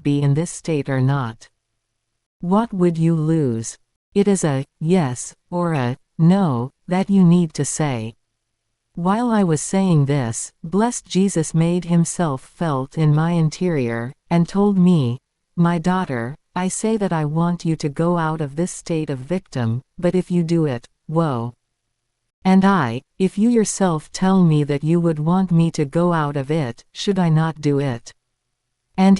must be in this state or not. What would you lose? It is a yes or a no that you need to say. While I was saying this, blessed Jesus made himself felt in my interior, and told me, "My daughter, I say that I want you to go out of this state of victim, but if you do it, woe. And if you yourself tell me that you would want me to go out of it, should I not do it? And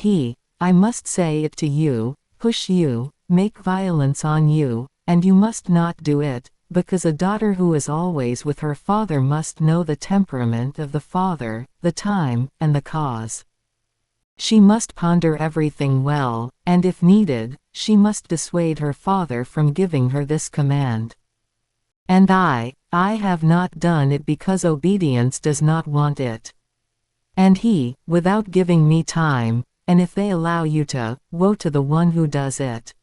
I must say it to you, push you, make violence on you, and you must not do it, because a daughter who is always with her father must know the temperament of the father, the time, and the cause. She must ponder everything well, and if needed, she must dissuade her father from giving her this command. And I have not done it because obedience does not want it. And without giving me time, and if they allow you to, woe to the one who does it."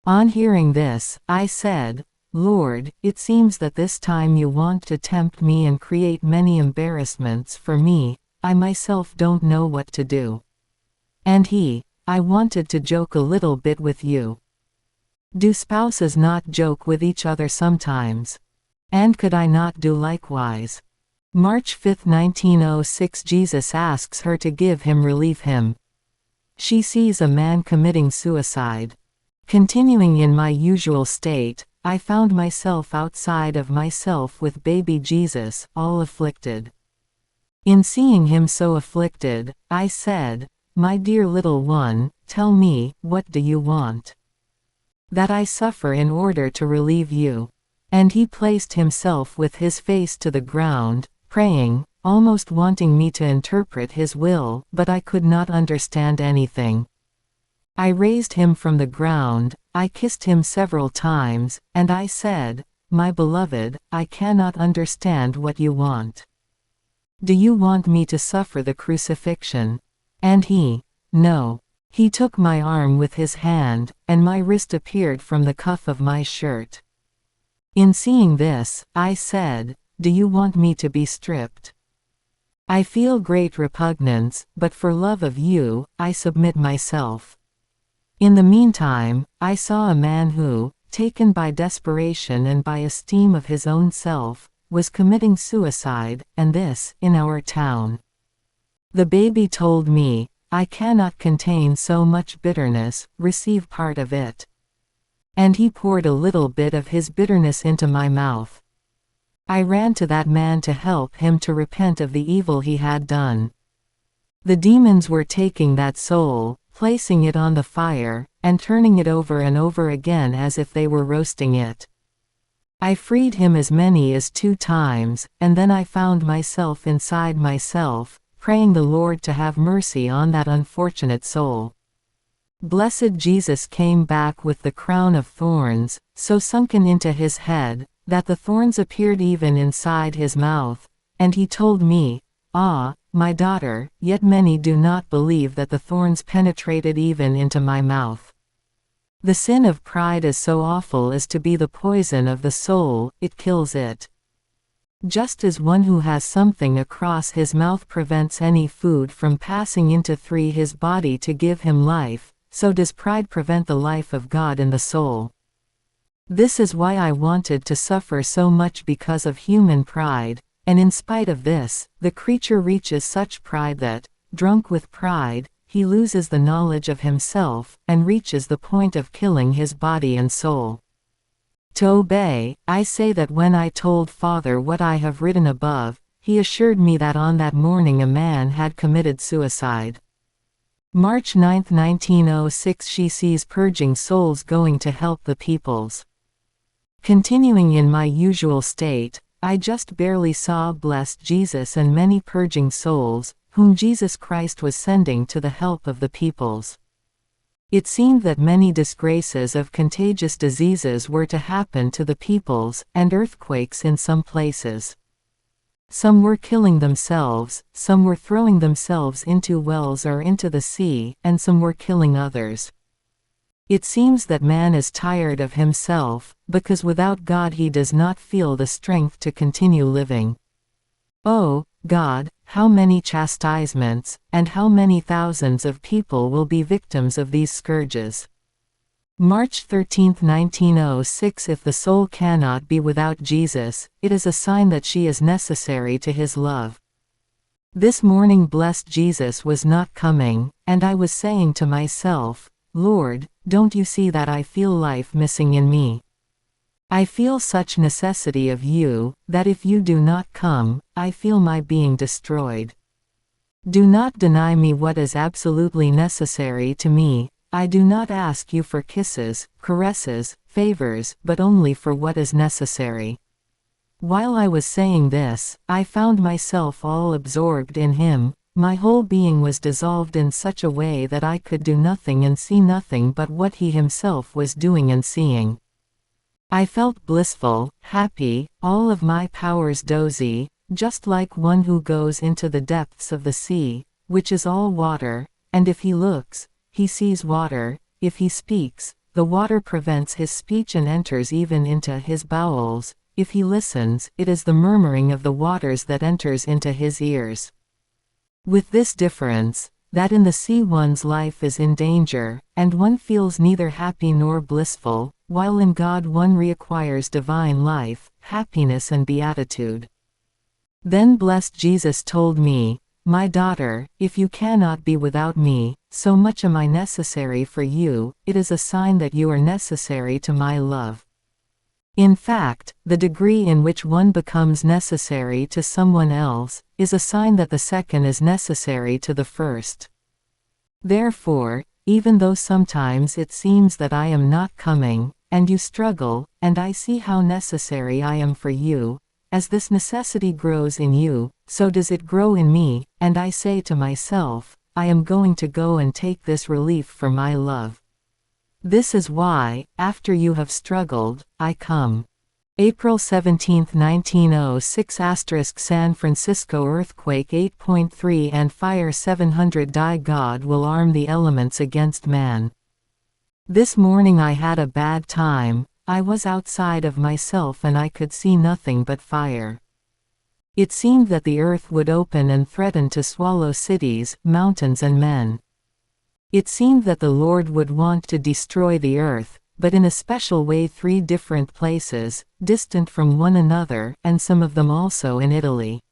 On hearing this, I said, "Lord, it seems that this time you want to tempt me and create many embarrassments for me. I myself don't know what to do." And I wanted to joke a little bit with you. Do spouses not joke with each other sometimes? And could I not do likewise? March 5, 1906. Jesus asks her to give him relief him. She sees a man committing suicide. Continuing in my usual state, I found myself outside of myself with baby Jesus, all afflicted. In seeing him so afflicted, I said, "My dear little one, tell me, what do you want?" "That I suffer in order to relieve you." And he placed himself with his face to the ground, praying, almost wanting me to interpret his will, but I could not understand anything. I raised him from the ground, I kissed him several times, and I said, "My beloved, I cannot understand what you want. Do you want me to suffer the crucifixion?" And no. He took my arm with his hand, and my wrist appeared from the cuff of my shirt. In seeing this, I said, "Do you want me to be stripped? I feel great repugnance, but for love of you, I submit myself." In the meantime, I saw a man who, taken by desperation and by esteem of his own self, was committing suicide, and this, in our town. The baby told me, "I cannot contain so much bitterness, receive part of it." And he poured a little bit of his bitterness into my mouth. I ran to that man to help him to repent of the evil he had done. The demons were taking that soul, placing it on the fire, and turning it over and over again as if they were roasting it. I freed him as many as 2 times, and then I found myself inside myself, praying the Lord to have mercy on that unfortunate soul. Blessed Jesus came back with the crown of thorns, so sunken into his head, that the thorns appeared even inside his mouth, and he told me, "Ah, my daughter, yet many do not believe that the thorns penetrated even into my mouth." The sin of pride is so awful as to be the poison of the soul, it kills it. Just as one who has something across his mouth prevents any food from passing into his body to give him life, so does pride prevent the life of God in the soul. This is why I wanted to suffer so much, because of human pride, and in spite of this, the creature reaches such pride that, drunk with pride, he loses the knowledge of himself, and reaches the point of killing his body and soul. To obey, I say that when I told Father what I have written above, he assured me that on that morning a man had committed suicide. March 9, 1906. She sees purging souls going to help the peoples. Continuing in my usual state, I just barely saw blessed Jesus and many purging souls, whom Jesus Christ was sending to the help of the peoples. It seemed that many disgraces of contagious diseases were to happen to the peoples, and earthquakes in some places. Some were killing themselves, some were throwing themselves into wells or into the sea, and some were killing others. It seems that man is tired of himself, because without God he does not feel the strength to continue living. Oh, God, how many chastisements, and how many thousands of people will be victims of these scourges. March 13, 1906. If the soul cannot be without Jesus, it is a sign that she is necessary to his love. This morning blessed Jesus was not coming, and I was saying to myself, Lord, don't you see that I feel life missing in me? I feel such necessity of you, that if you do not come, I feel my being destroyed. Do not deny me what is absolutely necessary to me. I do not ask you for kisses, caresses, favors, but only for what is necessary. While I was saying this, I found myself all absorbed in him. My whole being was dissolved in such a way that I could do nothing and see nothing but what he himself was doing and seeing. I felt blissful, happy, all of my powers dozy, just like one who goes into the depths of the sea, which is all water, and if he looks, he sees water. If he speaks, the water prevents his speech and enters even into his bowels. If he listens, it is the murmuring of the waters that enters into his ears. With this difference, that in the sea one's life is in danger, and one feels neither happy nor blissful, while in God one reacquires divine life, happiness and beatitude. Then blessed Jesus told me, my daughter, if you cannot be without me, so much am I necessary for you, it is a sign that you are necessary to my love. In fact, the degree in which one becomes necessary to someone else, is a sign that the second is necessary to the first. Therefore, even though sometimes it seems that I am not coming, and you struggle, and I see how necessary I am for you, as this necessity grows in you, so does it grow in me, and I say to myself, I am going to go and take this relief for my love. This is why, after you have struggled, I come. April 17, 1906 San Francisco earthquake 8.3 and fire 700 die. God will arm the elements against man. This morning I had a bad time. I was outside of myself and I could see nothing but fire. It seemed that the earth would open and threaten to swallow cities, mountains and men. It seemed that the Lord would want to destroy the earth, but in a special way 3 different places, distant from one another, and some of them also in Italy.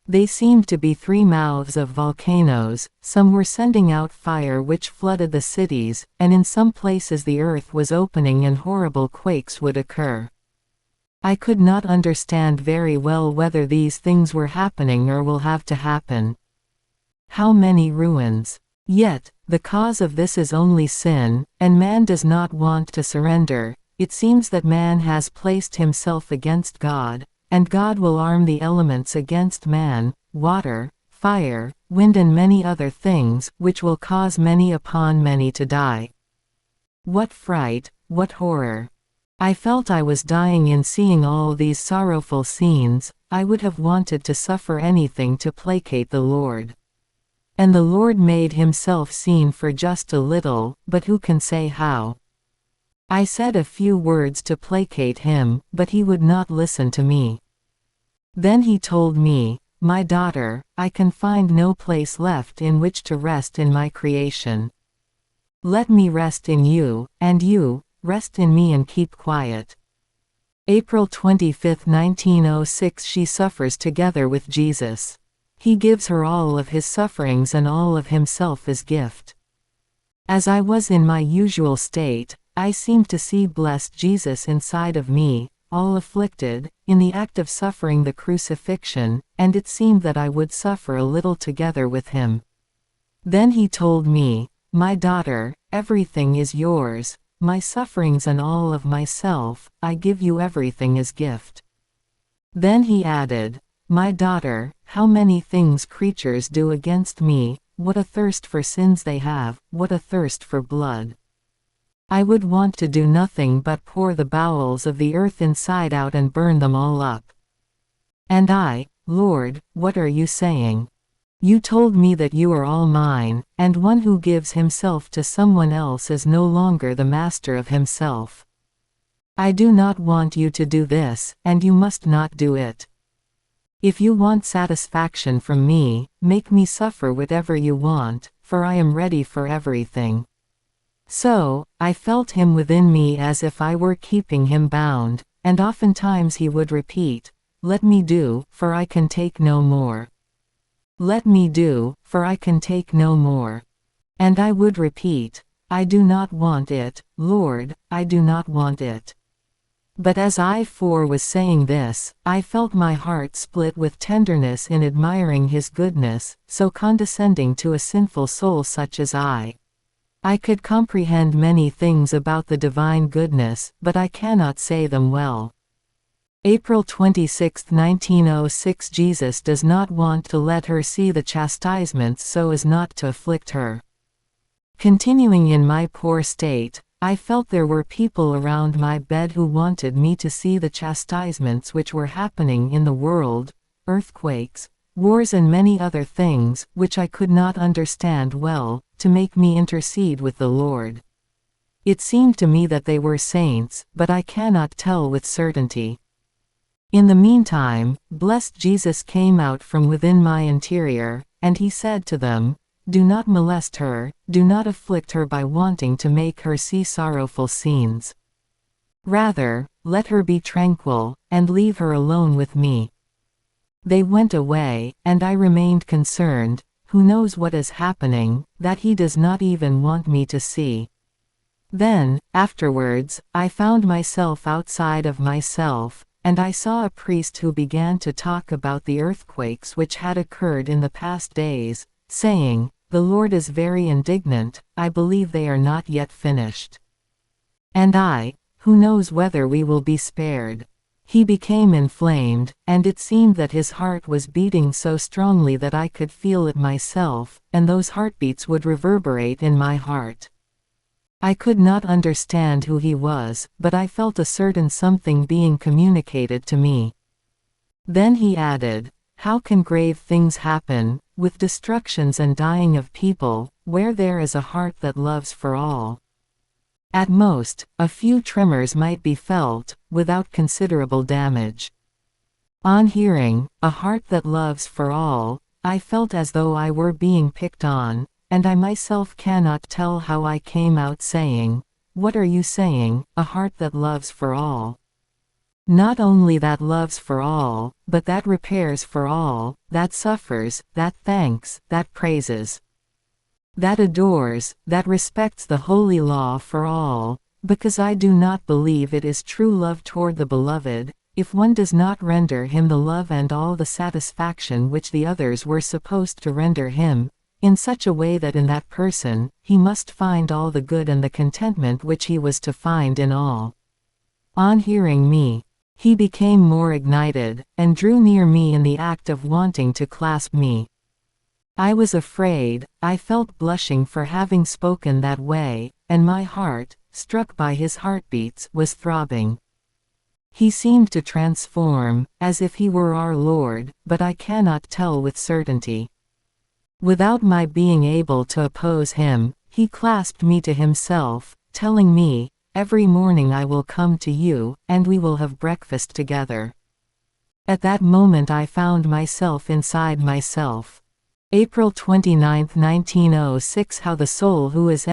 They seemed to be 3 mouths of volcanoes. Some were sending out fire which flooded the cities, and in some places the earth was opening and horrible quakes would occur. I could not understand very well whether these things were happening or will have to happen. How many ruins! Yet, the cause of this is only sin, and man does not want to surrender. It seems that man has placed himself against God, and God will arm the elements against man, water, fire, wind and many other things, which will cause many upon many to die. What fright, what horror! I felt I was dying in seeing all these sorrowful scenes. I would have wanted to suffer anything to placate the Lord. And the Lord made himself seen for just a little, but who can say how? I said a few words to placate him, but he would not listen to me. Then he told me, my daughter, I can find no place left in which to rest in my creation. Let me rest in you, and you, rest in me and keep quiet. April 25, 1906 She suffers together with Jesus. He gives her all of his sufferings and all of himself as gift. As I was in my usual state, I seemed to see blessed Jesus inside of me, all afflicted, in the act of suffering the crucifixion, and it seemed that I would suffer a little together with him. Then he told me, my daughter, everything is yours, my sufferings and all of myself, I give you everything as gift. Then he added, my daughter, how many things creatures do against me, what a thirst for sins they have, what a thirst for blood. I would want to do nothing but pour the bowels of the earth inside out and burn them all up. And I, Lord, what are you saying? You told me that you are all mine, and one who gives himself to someone else is no longer the master of himself. I do not want you to do this, and you must not do it. If you want satisfaction from me, make me suffer whatever you want, for I am ready for everything. So, I felt him within me as if I were keeping him bound, and oftentimes he would repeat, "Let me do, for I can take no more. Let me do, for I can take no more." And I would repeat, "I do not want it, Lord, I do not want it." But as I was saying this, I felt my heart split with tenderness in admiring his goodness, so condescending to a sinful soul such as I. I could comprehend many things about the divine goodness, but I cannot say them well. April 26, 1906. Jesus does not want to let her see the chastisements so as not to afflict her. Continuing in my poor state, I felt there were people around my bed who wanted me to see the chastisements which were happening in the world, earthquakes, wars and many other things, which I could not understand well, to make me intercede with the Lord. It seemed to me that they were saints, but I cannot tell with certainty. In the meantime, blessed Jesus came out from within my interior, and he said to them, "Do not molest her, do not afflict her by wanting to make her see sorrowful scenes. Rather, let her be tranquil, and leave her alone with me." They went away, and I remained concerned. Who knows what is happening, that he does not even want me to see. Then, afterwards, I found myself outside of myself, and I saw a priest who began to talk about the earthquakes which had occurred in the past days, saying, "The Lord is very indignant, I believe they are not yet finished. And who knows whether we will be spared?" He became inflamed, and it seemed that his heart was beating so strongly that I could feel it myself, and those heartbeats would reverberate in my heart. I could not understand who he was, but I felt a certain something being communicated to me. Then he added, "How can grave things happen, with destructions and dying of people, where there is a heart that loves for all? At most, a few tremors might be felt, without considerable damage." On hearing, "a heart that loves for all," I felt as though I were being picked on, and I myself cannot tell how I came out saying, "What are you saying, a heart that loves for all? Not only that loves for all, but that repairs for all, that suffers, that thanks, that praises, that adores, that respects the holy law for all, because I do not believe it is true love toward the beloved, if one does not render him the love and all the satisfaction which the others were supposed to render him, in such a way that in that person, he must find all the good and the contentment which he was to find in all." On hearing me, he became more ignited, and drew near me in the act of wanting to clasp me. I was afraid, I felt blushing for having spoken that way, and my heart, struck by his heartbeats, was throbbing. He seemed to transform, as if he were our Lord, but I cannot tell with certainty. Without my being able to oppose him, he clasped me to himself, telling me, "Every morning I will come to you, and we will have breakfast together." At that moment I found myself inside myself. April 29, 1906. How the soul who is